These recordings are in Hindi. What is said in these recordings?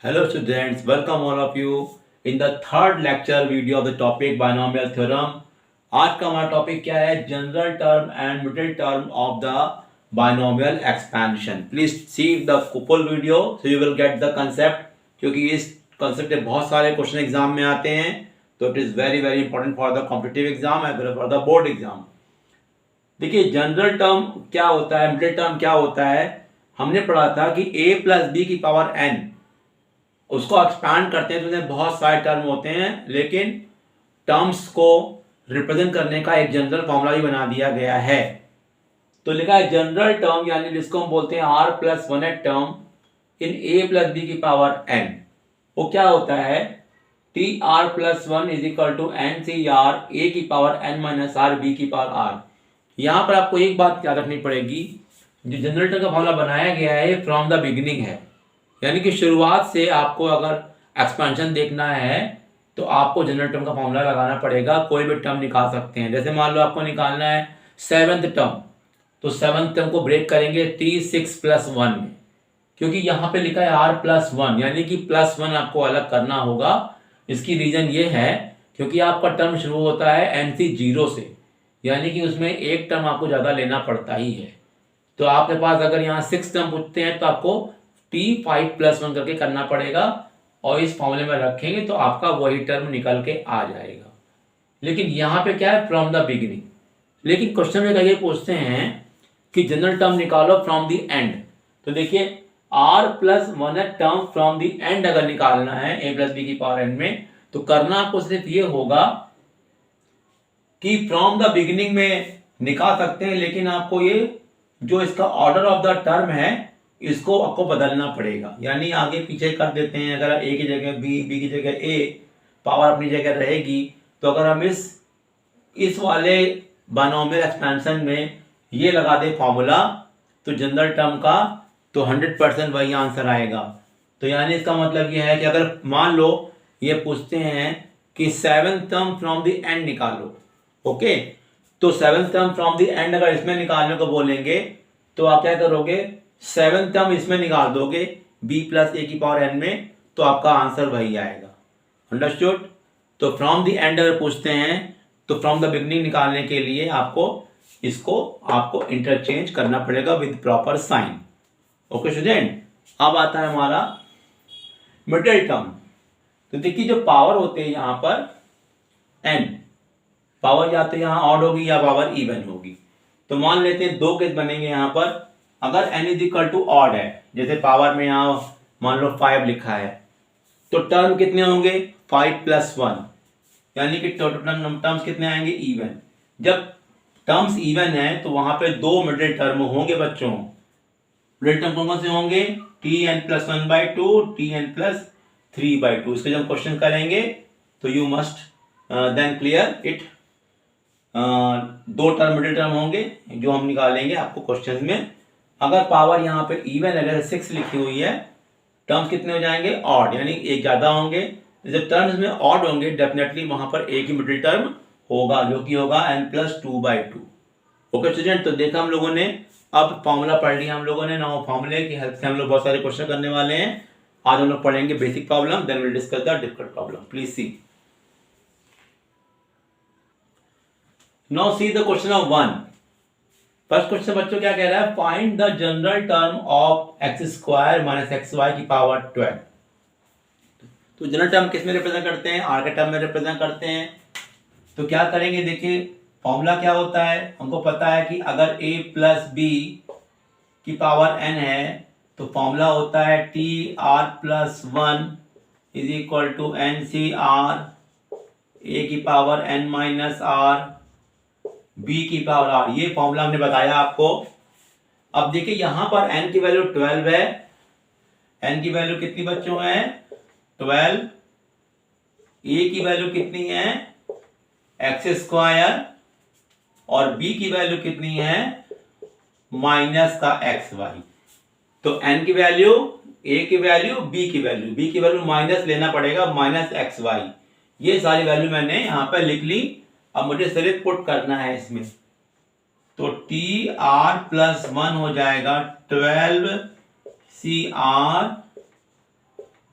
Hello students, welcome all of you in the third lecture video of the topic binomial theorem. आज का हमारा टॉपिक क्या है? General term and middle term of the binomial expansion. Please see the full video so you will get the concept, क्योंकि इस कंसेप्ट के बहुत सारे क्वेश्चन एग्जाम में आते हैं, तो it is very very important for the competitive exam as well for the board exam. देखिए, जनरल टर्म क्या होता है, मिडिल टर्म क्या होता है. हमने पढ़ा था कि a प्लस बी की पावर n, उसको एक्सपैंड करते हैं तो उसमें बहुत सारे टर्म होते हैं, लेकिन टर्म्स को रिप्रेजेंट करने का एक जनरल फॉर्मूला भी बना दिया गया है. तो लिखा है जनरल टर्म, यानी जिसको हम बोलते हैं r plus one term in a plus B की पावर n. वो क्या होता है? T R plus one is equal to N C R A की power n minus R B की पावर r. यहाँ पर आपको एक बात याद रखनी पड़ेगी, जो जनरल टर्म का फॉर्मूला बनाया गया है फ्रॉम द बिगिनिंग है, यानी कि शुरुआत से आपको अगर एक्सपेंशन देखना है तो आपको जनरल टर्म का फॉर्मूला लगाना पड़ेगा. कोई भी टर्म निकाल सकते हैं. जैसे मान लो आपको निकालना है सेवंथ टर्म, तो सेवंथ टर्म को ब्रेक करेंगे टी सिक्स प्लस वन में, क्योंकि यहाँ पे लिखा है आर प्लस वन, यानी कि प्लस वन आपको अलग करना होगा. इसकी रीजन ये है क्योंकि आपका टर्म शुरू होता है एन सी जीरो से, यानी कि उसमें एक टर्म आपको ज़्यादा लेना पड़ता ही है. तो आपके पास अगर यहाँ सिक्स टर्म पूछते हैं तो आपको टी फाइव प्लस वन करके करना पड़ेगा, और इस फॉर्मूले में रखेंगे तो आपका वही टर्म निकल के आ जाएगा. लेकिन यहाँ पे क्या है? From the beginning. लेकिन क्वेश्चन में ये पूछते हैं कि जनरल टर्म निकालो फ्रॉम द एंड. तो देखिए, r plus one term from the end अगर निकालना है ए प्लस बी की पावर एन में, तो करना आपको सिर्फ ये होगा कि फ्रॉम द बिगिनिंग में निकाल सकते हैं, लेकिन आपको ये जो इसका ऑर्डर ऑफ द टर्म है इसको आपको बदलना पड़ेगा. यानी आगे पीछे कर देते हैं. अगर ए की जगह बी, बी की जगह ए, पावर अपनी जगह रहेगी. तो अगर हम इस वाले बाइनोमियल एक्सपेंशन में ये लगा दे फॉर्मूला, तो जनरल टर्म का तो 100% वही आंसर आएगा. तो यानी इसका मतलब ये है कि अगर मान लो ये पूछते हैं कि seventh term from the and निकालो, ओके, तो seventh term from the end अगर इसमें निकालने को बोलेंगे तो आप क्या करोगे? सेवंथ टर्म इसमें निकाल दोगे b प्लस ए की पावर n में, तो आपका आंसर वही आएगा. अंडरस्टूड? तो फ्रॉम द एंड अगर पूछते हैं तो फ्रॉम द बिगनिंग निकालने के लिए आपको इंटरचेंज करना पड़ेगा with proper sign. Okay student, अब आता है हमारा मिडिल टर्म. तो देखिए, जो पावर होते हैं यहाँ पर n, पावर या तो यहाँ ऑड होगी या पावर इवन होगी. तो मान लेते हैं दो केस बनेंगे यहाँ पर. अगर n is equal to odd है, जैसे पावर में यहाँ मान लो 5 लिखा है, तो टर्म कितने होंगे? 5 प्लस वन, यानी कि टोटल टर्म्स कितने आएंगे? इवन. जब टर्म्स इवन है तो वहां पे दो मिडिल टर्म होंगे बच्चों. मिडिल टर्म कौन से होंगे? T n plus one by two, t n plus three by two. इसके जब क्वेश्चन करेंगे तो you must then clear it. दो टर्म मिडिल टर्म होंगे जो हम निकालेंगे आपको क्वेश्चन में. अगर पावर यहाँ पे इवन है, जैसे 6 लिखी हुई है, टर्म्स कितने हो जाएंगे? ऑड, यानी एक ज्यादा होंगे. जब टर्म्स में ऑड होंगे डेफिनेटली वहां पर एक ही मिडिल टर्म होगा, जो कि होगा n plus two by two. Okay student, तो देखा हम लोगों ने, अब फॉर्मूला पढ़ लिया हम लोगों ने. नाउ फॉर्मूले की हेल्प से हम लोग बहुत सारे क्वेश्चन करने वाले हैं. आज हम लोग पढ़ेंगे basic problem, then will discuss the difficult problem. Please see. Now see the question of one. First question बच्चों क्या कह रहा है? Find the general term of x square minus x y की पावर 12. तो जनरल टर्म किस में रिप्रेजेंट करते हैं? आर के टर्म में रिप्रेजेंट करते हैं. तो क्या करेंगे? देखिए, फॉर्मूला क्या होता है, हमको पता है कि अगर a प्लस बी की पावर n है तो फॉर्मूला होता है T R plus one is equal to N C R A की power n minus R B की पावर आर. ये फॉर्मूला हमने बताया आपको. अब देखिए, यहां पर n की वैल्यू 12 है. n की वैल्यू कितनी बच्चों है? 12. a की वैल्यू कितनी है? X square. और b की वैल्यू कितनी है? माइनस का एक्स वाई. तो n की वैल्यू, a की वैल्यू, b की वैल्यू माइनस लेना पड़ेगा, माइनस एक्स वाई. ये सारी वैल्यू मैंने यहां पर लिख ली. अब मुझे सिर्फ पुट करना है इसमें. तो टी आर प्लस वन हो जाएगा 12 सी आर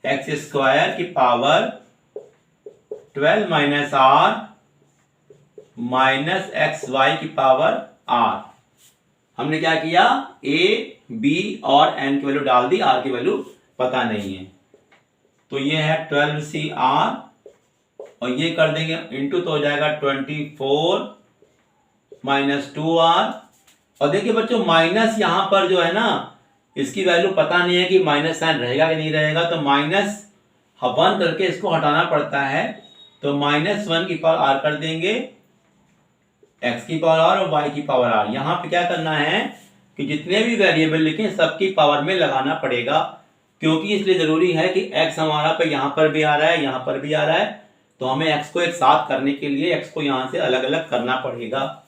एक्स स्क्वायर की power 12 minus r minus x y की पावर आर। हमने क्या किया, ए बी और एन की वैल्यू डाल दी, आर की वैल्यू पता नहीं है। तो ये है 12CR और ये कर देंगे इंटू तो हो जाएगा 24 माइनस 2R। और देखिए बच्चों माइनस यहां पर जो है ना इसकी वैल्यू पता नहीं है कि माइनस साइन रहेगा कि नहीं रहेगा, तो माइनस 1 करके इसको हटाना पड़ता है। तो -1 की पावर आर कर देंगे, x की पावर आर और y की पावर आर। यहां पे क्या करना है कि जितने भी वेरिएबल लिखे सबकी पावर में लगाना पड़ेगा, क्योंकि इसलिए जरूरी है कि x हमारा पे यहां पर भी आ रहा है, यहां पर भी आ रहा है, तो हमें x को एक साथ करने के लिए x को यहां से अलग अलग करना पड़ेगा।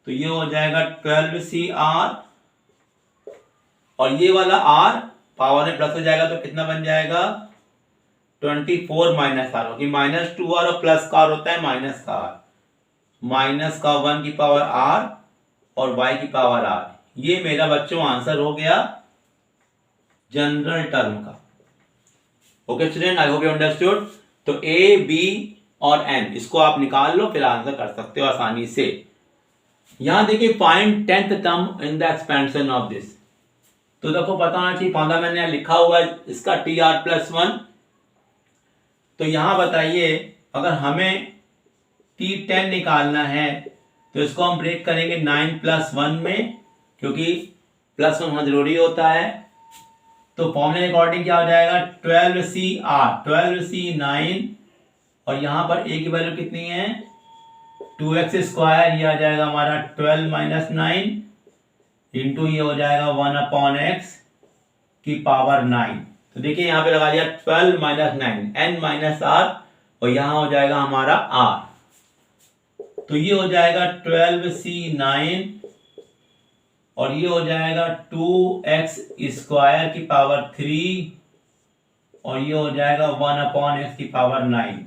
तो ये हो जाएगा 12CR और ये वाला r पावर में प्लस हो जाएगा तो कितना बन जाएगा 24 माइनस आर, क्योंकि -2R और प्लस का r होता है माइनस का r, माइनस का 1 की पावर r और y की पावर r। ये मेरा बच्चों आंसर हो गया जनरल टर्म का। Okay student, I hope you understood. तो a b और n इसको आप निकाल लो, फिर आंसर कर सकते हो आसानी से। यहां देखिए find 10th term in the expansion of this. तो देखो पता होना चाहिए, फार्मूला मैंने लिखा हुआ है इसका tr+1। तो यहां बताइए अगर हमें t10 निकालना है तो इसको हम ब्रेक करेंगे 9+1 में, क्योंकि +1 होना जरूरी होता है। तो फॉर्मूले अकॉर्डिंग क्या हो जाएगा 12C9 और यहां पर a की वैल्यू कितनी है 2x², ये आ जाएगा हमारा 12 माइनस 9 इंटू ये हो जाएगा 1/x की पावर 9। तो देखिए यहां पे लगा दिया 12 माइनस 9 n माइनस r और यहां हो जाएगा हमारा r। तो ये हो जाएगा 12C9 और ये हो जाएगा 2x² की पावर 3 और ये हो जाएगा 1/x की पावर 9।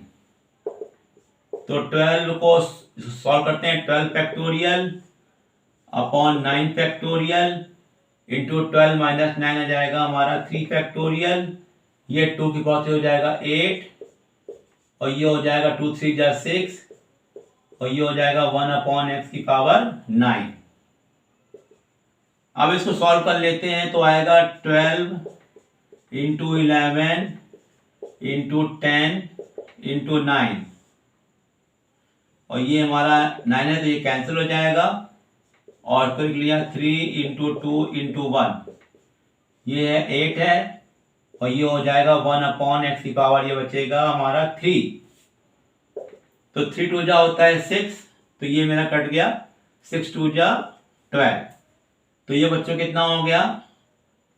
तो 12 को सॉल्व करते हैं, 12 factorial upon 9 factorial into 12 minus 9 आ जाएगा हमारा 3 फैक्टोरियल, ये 2 की पावर 3 हो जाएगा 8 और ये हो जाएगा 2 3 जा 6 और ये हो जाएगा 1/x की पावर 9। अब इसको सॉल्व कर लेते हैं तो आएगा 12 इंटू 11 इंटू 10 इंटू 9 और ये हमारा 9 है तो ये कैंसिल हो जाएगा और फिर लिया 3 इंटू 2 इंटू 1, ये है 8 है और ये हो जाएगा 1/x की पावर ये बचेगा हमारा 3। तो 3 2 जा होता है 6, तो ये मेरा कट गया, 6 2 जा 12। तो ये बच्चों कितना हो गया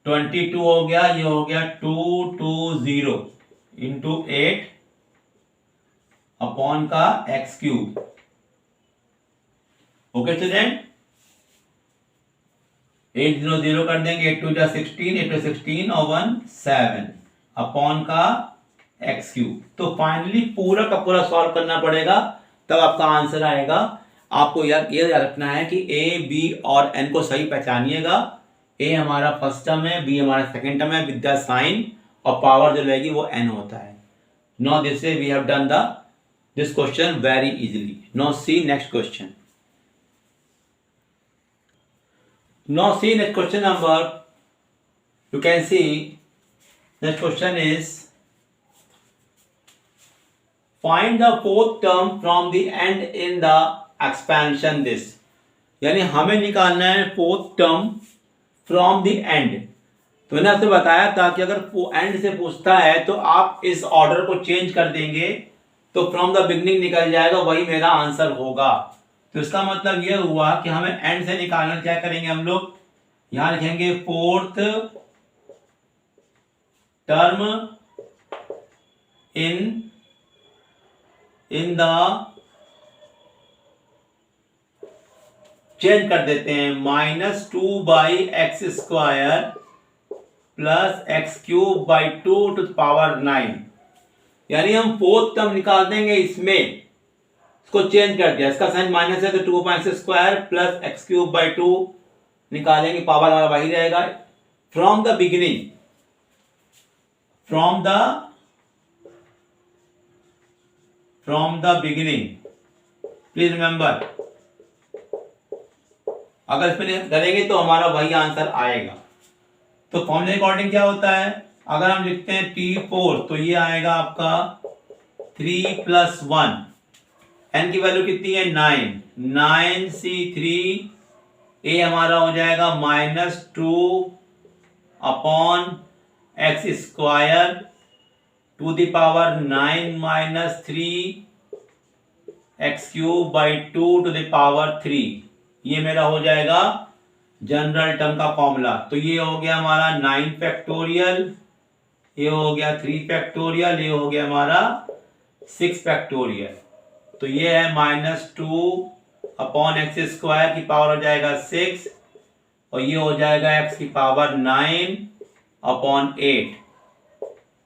22 हो गया, ये हो गया 220 इंटू 8 अपॉन का x³। ओके स्टूडेंट, 8 0 0 कर देंगे, 8 2 जा 16, 8 2 16 और 1 7 अपॉन का x³। तो फाइनली पूरा का पूरा सॉल्व करना पड़ेगा तब आपका आंसर आएगा। आपको ये याद रखना है कि a b और n को सही पहचानिएगा। a हमारा फर्स्ट टर्म है, b हमारा सेकंड टर्म है विद द साइन और पावर जो रहेगी वो n होता है। Now this way we have done this question very easily. Now see next question. Now see next question number. You can see next question is find the fourth term from the end in the expansion this. यानी हमें निकालना है fourth term from the end. तो मैंने आपसे बताया था कि अगर एंड से पूछता है तो आप इस ऑर्डर को चेंज कर देंगे तो फ्रॉम द बिगनिंग निकल जाएगा, वही मेरा आंसर होगा। तो इसका मतलब यह हुआ कि हमें एंड से निकालना, क्या करेंगे हम लोग यहां लिखेंगे fourth term in the, change कर देते हैं -2/x² plus x³/2 to the power 9। यानी हम फोर्थ टर्म निकाल देंगे, इसमें इसको चेंज कर दिया, इसका साइन माइनस है तो 2/x² प्लस x³/2 निकालेंगे, पावर हमारा वही रहेगा। From the beginning from the beginning, please remember. अगर इसमें करेंगे तो हमारा वही आंसर आएगा। तो फॉर्मूले अकॉर्डिंग क्या होता है, अगर हम लिखते हैं T4 तो ये आएगा आपका 3 + 1, n की वैल्यू कितनी है 9C3, a हमारा हो जाएगा -2/x² to the power 9 - 3x³/2 to the power 3। ये मेरा हो जाएगा जनरल टर्म का फॉर्मूला। तो ये हो गया हमारा 9 फैक्टोरियल, ये हो गया 3 फैक्टोरियल, ये हो गया हमारा 6 फैक्टोरियल। तो ये है -2/x² की पावर हो जाएगा 6 और ये हो जाएगा x की पावर 9/8।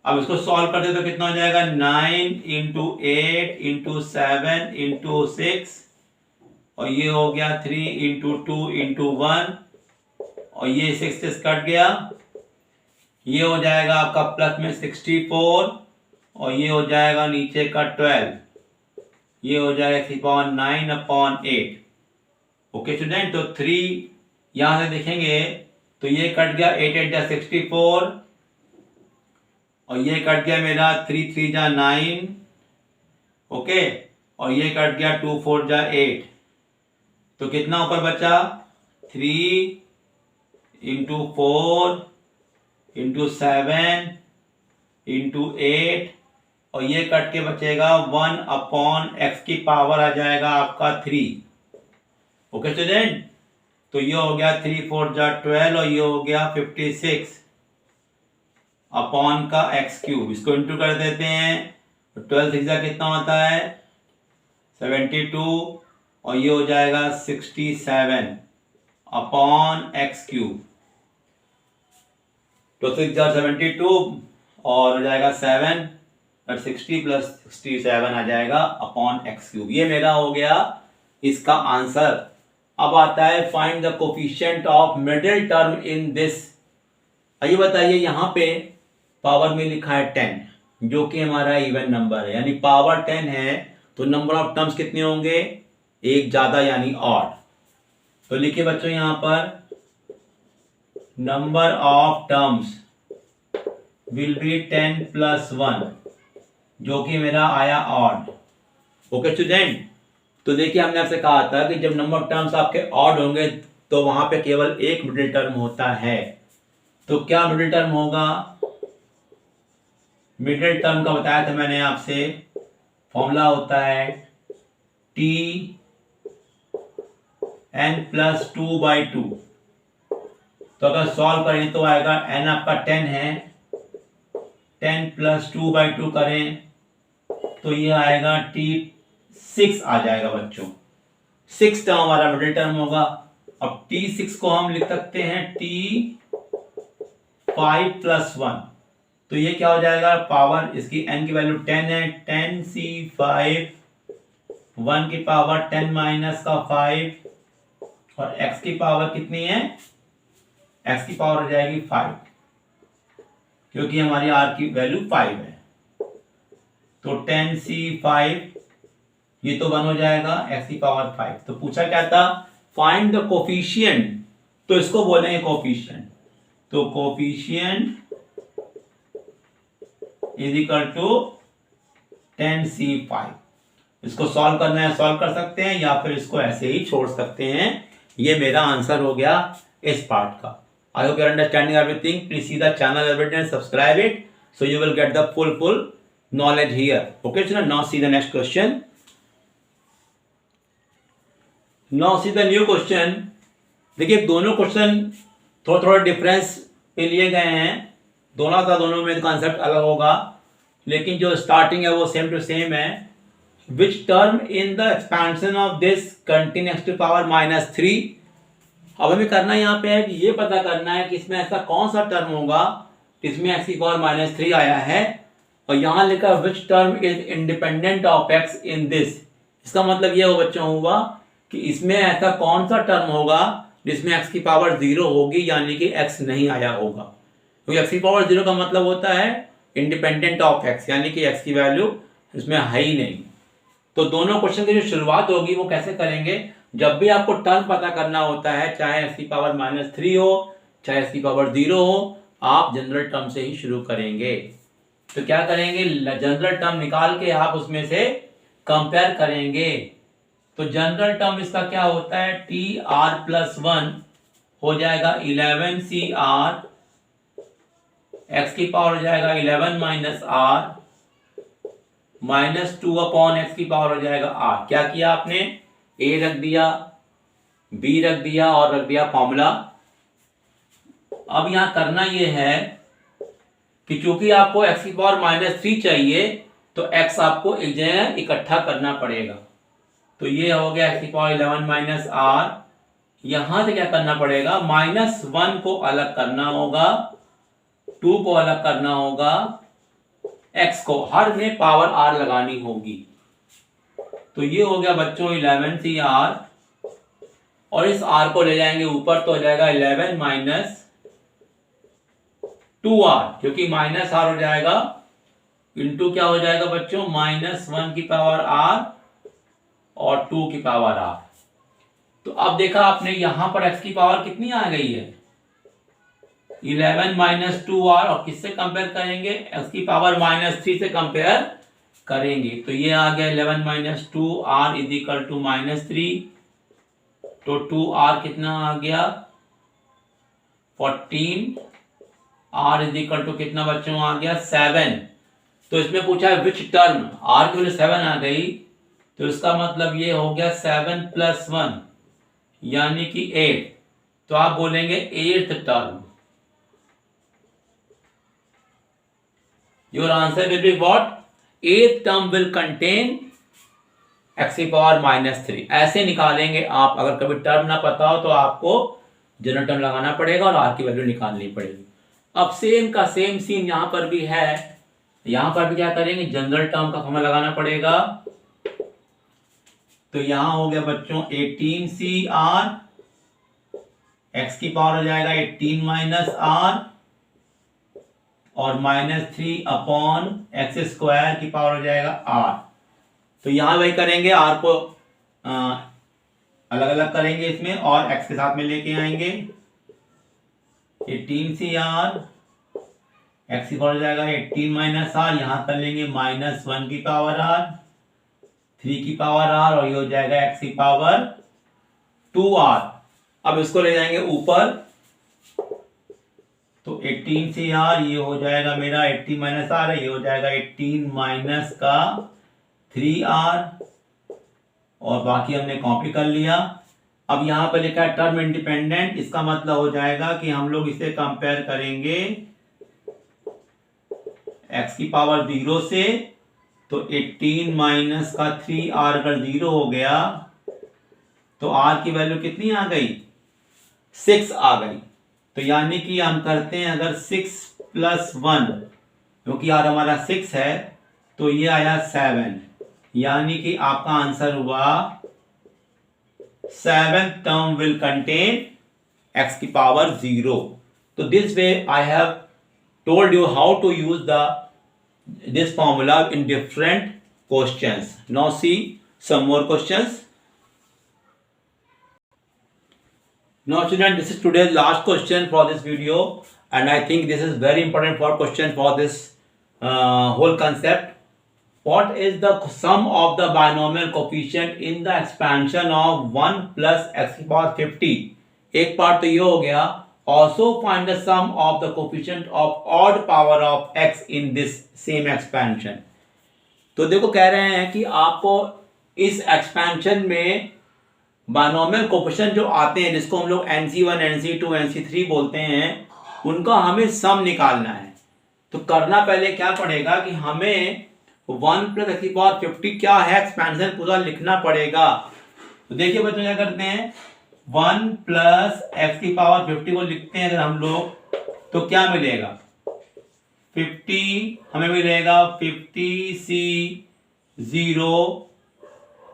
अब इसको सॉल्व करते तो कितना हो जाएगा 9 × 8 × 7 × 6 और ये हो गया 3 × 2 × 1 और ये 6 कट गया, ये हो जाएगा आपका प्लस में 64 और ये हो जाएगा नीचे का 12, ये हो जाएगा x की पावर 9/8। ओके स्टूडेंट, तो 3 यहां से देखेंगे तो ये कट गया, 8 × 8 = 64 और ये कट गया मेरा 3 × 3 = 9, ओके, और ये कट गया 2 × 4 = 8। तो कितना ऊपर बचा 3 × 4 × 7 × 8 और ये कट के बचेगा 1/x की पावर आ जाएगा आपका 3। ओके स्टूडेंट, तो ये हो गया 3 × 4 = 12 और ये हो गया 56 अपॉन का x³। इसको इंटू कर देते हैं तो 12 × 6 कितना होता है 72 और ये हो जाएगा 67 अपॉन x³। तो 6 × 72 और हो जाएगा 7 और 60 + 67 आ जाएगा अपॉन x³। ये मेरा हो गया इसका आंसर। अब आता है find the coefficient of middle term in this. आइए बताइए, यहाँ पे पावर में लिखा है 10 जो कि हमारा इवन नंबर है, यानी पावर 10 है तो नंबर ऑफ टर्म्स कितने होंगे, एक ज्यादा यानी ऑड। तो लिखिए बच्चों यहां पर number of terms will be 10 + 1 जो कि मेरा आया ऑड। ओके स्टूडेंट, तो देखिए हमने आपसे कहा था कि जब नंबर ऑफ टर्म्स आपके ऑड होंगे तो वहां पे केवल एक मिडिल टर्म होता है। तो क्या मिडिल टर्म होगा, मिडिल टर्म का बताया था मैंने आपसे, फॉर्मूला होता है Tn + 2/2। तो अगर सॉल्व करें तो आएगा n आपका 10 है, 10 + 2/2 करें तो ये आएगा T6 आ जाएगा बच्चों। 6 टर्म हमारा मिडिल टर्म होगा। अब T6 को हम लिख सकते हैं T5 + 1। तो ये क्या हो जाएगा, पावर इसकी n की वैल्यू 10 है, 10C5 1 की पावर 10 - 5 और x की पावर कितनी है, x की पावर हो जाएगी 5 क्योंकि हमारी r की वैल्यू 5 है। तो 10C5 ये तो 1 हो जाएगा, x की पावर 5। तो पूछा क्या था, फाइंड द कोफिशिएंट, तो इसको बोलेंगे कोफिशिएंट। तो coefficient is equal to 10C5। इसको सॉल्व करना है सॉल्व कर सकते हैं या फिर इसको ऐसे ही छोड़ सकते हैं। ये मेरा आंसर हो गया इस पार्ट का। I hope you are understanding everything. Please see the channel everything, subscribe it so you will get the full knowledge here. Okay children, now see the next question. Now see the new question. देखिए दोनों क्वेश्चन थोड़ा थोड़ा डिफरेंस पे लिए गए हैं, दोनों में कॉन्सेप्ट अलग होगा लेकिन जो स्टार्टिंग है वो सेम टू सेम है। Which term in the expansion of this continue x to power -3। अब हमें करना यहाँ पे है कि ये पता करना है कि इसमें ऐसा कौन सा टर्म होगा जिसमें x की पावर -3 आया है और यहाँ लिखा which term is independent of x in this. इसका मतलब ये हो बच्चों होगा कि इसमें ऐसा कौन सा टर्म होगा जिसमें x की पावर 0 होगी, यानी कि x नहीं आया होगा। क्योंकि x की पावर 0 का मतलब होता है इंडिपेंडेंट ऑफ एक्स, यानी कि एक्स की वैल्यू इसमें है ही नहीं। तो दोनों क्वेश्चन की जो शुरुआत होगी वो कैसे करेंगे, जब भी आपको टर्म पता करना होता है, चाहे एक्स की पावर -3 हो, चाहे एक्स की पावर 0 हो, आप जनरल टर्म से ही शुरू करेंगे। तो क्या करेंगे, जनरल टर्म निकाल के आप उसमें से कंपेयर करेंगे। तो जनरल टर्म इसका क्या होता है, टी आर प्लस 1 हो जाएगा 11CR, एक्स की पावर हो जाएगा 11 माइनस आर, -2 अपॉन एक्स की पावर हो जाएगा आर। क्या किया आपने, ए रख दिया, बी रख दिया और रख दिया फॉर्मूला। अब यहां करना यह है कि चूंकि आपको एक्स की पावर -3 चाहिए, तो एक्स आपको एक जगह इकट्ठा करना पड़ेगा। तो ये हो गया एक्स की पावर 11 माइनस आर। यहां से क्या करना पड़ेगा, -1 को अलग करना होगा, 2 को अलग करना होगा, x को हर में पावर r लगानी होगी। तो ये हो गया बच्चों 11CR, और इस r को ले जाएंगे ऊपर तो हो जाएगा 11 माइनस 2r, क्योंकि माइनस r हो जाएगा इंटू क्या हो जाएगा बच्चों, -1 की पावर r और 2 की पावर r। तो अब देखा आपने यहां पर x की पावर कितनी आ गई है, 11 माइनस 2r, और किससे कंपेयर करेंगे, x की पावर -3 से कंपेयर करेंगे। तो ये आ गया 11 minus 2r is equal to -3, तो 2r कितना आ गया 14, r इज इक्वल टू कितना बच्चों आ गया 7। तो इसमें पूछा है विच टर्म, r की वैल्यू 7 आ गई, तो इसका मतलब ये हो गया 7 + 1 यानी कि 8। तो आप बोलेंगे 8th term. Your answer will be what? 8th term will contain x की पावर -3। ऐसे निकालेंगे आप। अगर कभी टर्म ना पता हो तो आपको जनरल टर्म लगाना पड़ेगा और r की वैल्यू निकालनी पड़ेगी। अब सेम का सेम सीन यहां पर भी है। यहां पर भी क्या करेंगे, जनरल टर्म का फॉर्मूला लगाना पड़ेगा। तो यहां हो गया बच्चों 18CR, x की पावर हो जाएगा 18 माइनस r, और -3 अपॉन एक्स स्क्वायर की पावर हो जाएगा r। तो यहां वही करेंगे, r को अलग अलग करेंगे इसमें और x के साथ में लेके आएंगे। 18CR, x की पावर हो जाएगा 18 माइनस r, यहां कर लेंगे -1 की पावर r, 3 की पावर r, और ये हो जाएगा x की पावर 2r। अब इसको ले जाएंगे ऊपर, तो 18CR ये हो जाएगा मेरा 18 माइनस r है, ये हो जाएगा 18 माइनस का 3r, और बाकी हमने कॉपी कर लिया। अब यहां पर लिखा है टर्म इंडिपेंडेंट, इसका मतलब हो जाएगा कि हम लोग इसे कंपेयर करेंगे x की पावर 0 से। तो 18 माइनस का 3r अगर 0 हो गया तो r की वैल्यू कितनी आ गई, 6 आ गई। तो यानी कि हम करते हैं अगर 6 + 1, क्योंकि r हमारा 6 है, तो ये आया 7, यानी कि आपका आंसर हुआ 7th term will contain x की पावर 0। तो this way I have told you how to use this formula in different questions. Now see some more questions. Now students, this is today's last question for this video, and I think this is very important for question for this whole concept. What is the sum of the binomial coefficient in the expansion of 1 plus x की पावर 50? एक पार्ट तो ये हो गया। Also find the sum of the coefficient of odd power of x in this same expansion. तो देखो कह रहे हैं कि आपको इस एक्सपेंशन में बायनोमियल कोफिशिएंट जो आते हैं, जिसको हम लोग NC1, NC2, NC3 बोलते हैं, उनका हमें सम निकालना है। तो करना पहले क्या पड़ेगा कि हमें 1 + x की पावर 50 क्या है, एक्सपेंशन पूरा लिखना पड़ेगा। तो देखिए बच्चों क्या करते हैं, 1 + x की पावर 50 को लिखते हैं अगर हम लोग, तो क्या मिलेगा, 50 हमें मिलेगा 50C0,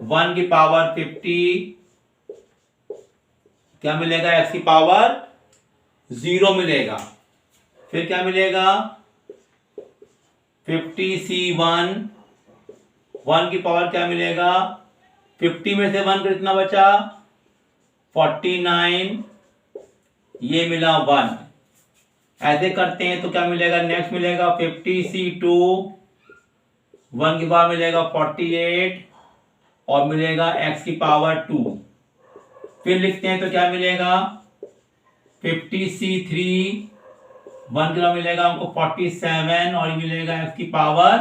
1 की पावर 50 क्या मिलेगा, x की पावर 0 मिलेगा। फिर क्या मिलेगा, 50C1, 1 की पावर क्या मिलेगा, 50 में से 1 कितना बचा, 49, ये मिला 1। ऐसे करते हैं तो क्या मिलेगा, नेक्स्ट मिलेगा 50C2, 1 की पावर मिलेगा 48 और मिलेगा x की पावर 2। फिर लिखते हैं तो क्या मिलेगा, 50C3, 1 की पावर मिलेगा हमको 47 और मिलेगा x की पावर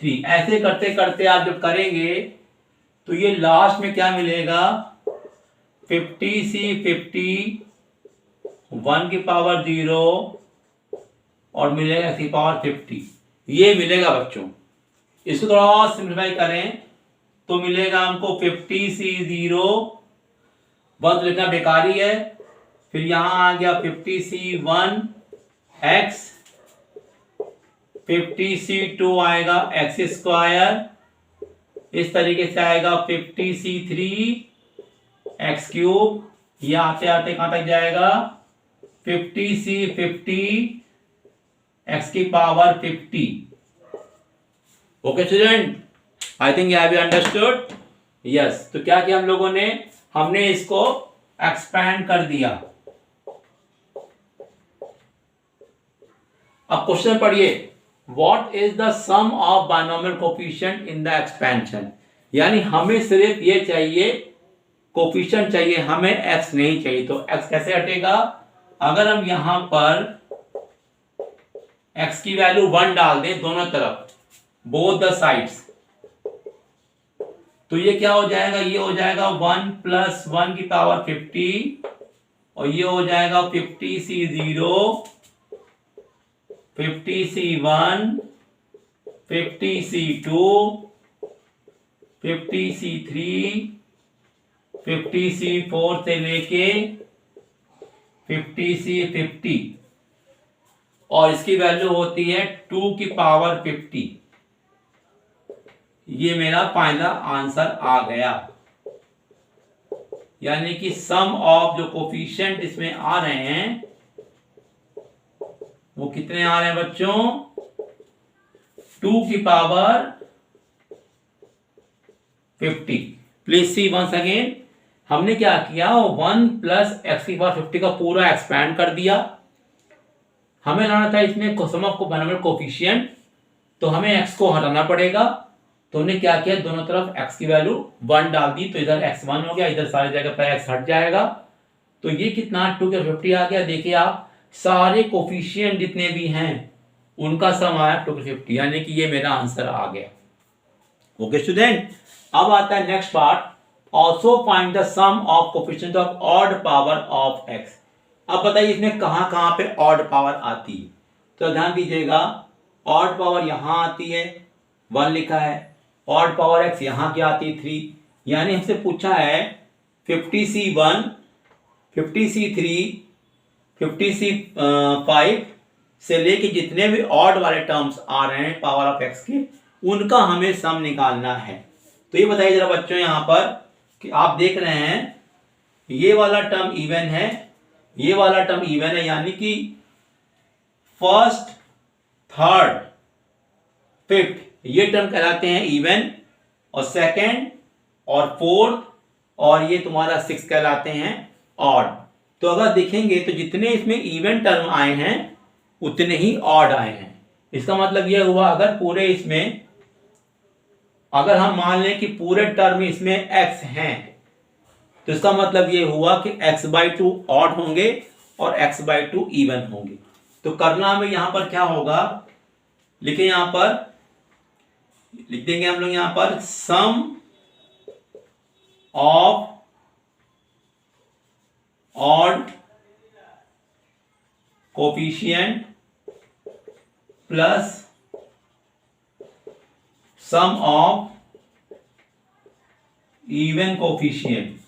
3। ऐसे करते करते आप जब करेंगे तो ये लास्ट में क्या मिलेगा, 50C50, 1 की पावर 0 और मिलेगा x की पावर 50, ये मिलेगा बच्चों। इसको थोड़ा और सिंप्लीफाई करें तो मिलेगा हमको 50C0, 1 लिखना बेकारी है, फिर यहां आ गया 50C1 x, 50C2 आएगा x स्क्वायर, इस तरीके से आएगा 50C3 x क्यूब, ये आते आते कहां तक जाएगा, 50C50 x की power 50। Okay student, I think you have understood. Yes, तो क्या किया हम लोगों ने, हमने इसको एक्सपैंड कर दिया। अब क्वेश्चन पढ़िए, what is the sum of binomial coefficient in the expansion. यानी हमें सिर्फ ये चाहिए, कोफिशिएंट चाहिए, हमें x नहीं चाहिए। तो x कैसे हटेगा, अगर हम यहां पर x की वैल्यू 1 डाल दें दोनों तरफ, बोथ द साइड्स, तो ये क्या हो जाएगा, ये हो जाएगा 1 + 1 की पावर 50 और ये हो जाएगा 50C0, 50C1, 50C2, 50C3, 50C4 से लेके 50C50 और इसकी वैल्यू होती है 2 की पावर 50। ये मेरा फाइनल आंसर आ गया। यानी कि सम ऑफ जो कोफिशिएंट इसमें आ रहे हैं वो कितने आ रहे हैं बच्चों, 2 की power 50। Please see once again, हमने क्या किया, 1 + x की पावर 50 का पूरा एक्सपैंड कर दिया। हमें लाना था इसमें सम ऑफ बायनोमियल कोफिशिएंट, तो हमें x को हटाना पड़ेगा। तो हमने क्या किया, दोनों तरफ x की वैल्यू 1 डाल दी, तो इधर x1 हो गया, इधर सारी जगह पर x हट जाएगा। तो ये कितना 2 के 50 आ गया। देखिए आप, सारे कोफिशिएंट जितने भी हैं उनका सम आया 2 के 50, यानी कि ये मेरा आंसर आ गया। ओके स्टूडेंट, अब आता है next part, also find the sum of coefficient of odd power of x। अब बताइए इसमें कहां कहां पे ऑड पावर आती है, तो ध्यान दीजिएगा, ऑड पावर यहां आती है, 1 लिखा है, ऑड पावर x यहां क्या आती है, 3। यानी हमसे पूछा है 50C1, 50C3, 50C5 से लेके जितने भी ऑड वाले टर्म्स आ रहे हैं पावर ऑफ x के, उनका हमें सम निकालना है। तो ये बताइए जरा बच्चों, यहां पर कि आप देख रहे हैं ये वाला टर्म इवन है, ये वाला टर्म इवन है, यानी कि फर्स्ट, थर्ड, फिफ्थ ये टर्म कहलाते हैं इवन, और सेकंड और फोर्थ और ये तुम्हारा 6 कहलाते हैं ऑड। तो अगर देखेंगे तो जितने इसमें इवन टर्म आए हैं उतने ही ऑड आए हैं। इसका मतलब यह हुआ, अगर पूरे इसमें, अगर हम मान लें कि पूरे टर्म इसमें x हैं, तो इसका मतलब ये हुआ कि x/2 ऑड होंगे और x/2 इवन होंगे। तो करना हमें यहां पर क्या होगा, लिखे यहां पर, लिख देंगे हम लोग यहां पर, sum of odd coefficient plus sum of even coefficient.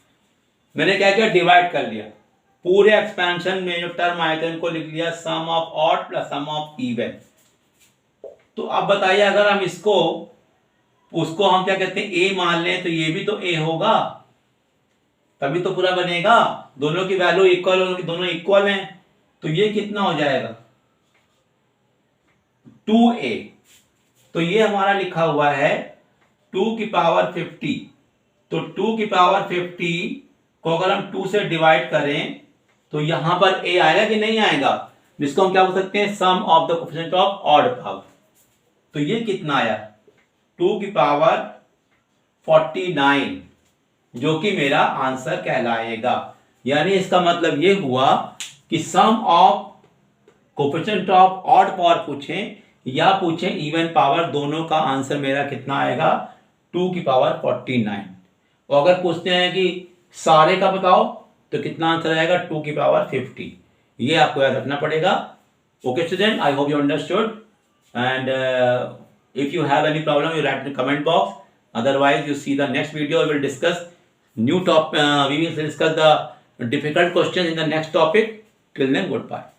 मैंने क्या किया, डिवाइड कर लिया, पूरे एक्सपेंशन में जो टर्म आए थे उनको लिख लिया sum of odd plus sum of even. तो अब बताइए, अगर हम इसको, उसको हम क्या कहते हैं, ए मान लें, तो ये भी तो ए होगा, तभी तो पूरा बनेगा। दोनों की वैल्यू इक्वल होगी, दोनों इक्वल हैं, तो ये कितना हो जाएगा, 2a। तो ये हमारा लिखा हुआ है 2 की पावर 50। तो 2 की पावर 50 को अगर हम 2 से डिवाइड करें तो यहां पर a आएगा कि नहीं आएगा, जिसको हम क्या बोल सकते हैं, sum of the coefficient of odd भाग। तो ये कितना आया, 2 की पावर 49, जो कि मेरा आंसर कहलाएगा। यानी इसका मतलब ये हुआ कि sum of coefficient of odd power पूछें या पूछें इवन पावर, दोनों का आंसर मेरा कितना आएगा, 2 की पावर 49। और अगर पूछते हैं कि सारे का बताओ तो कितना आंसर आएगा, 2 की पावर 50। ये आपको याद रखना पड़ेगा। Okay student, I hope you understood, and if you have any problem you write in the comment box, otherwise you see the next video, we will discuss new we will discuss the difficult questions in the next topic. Till then, goodbye.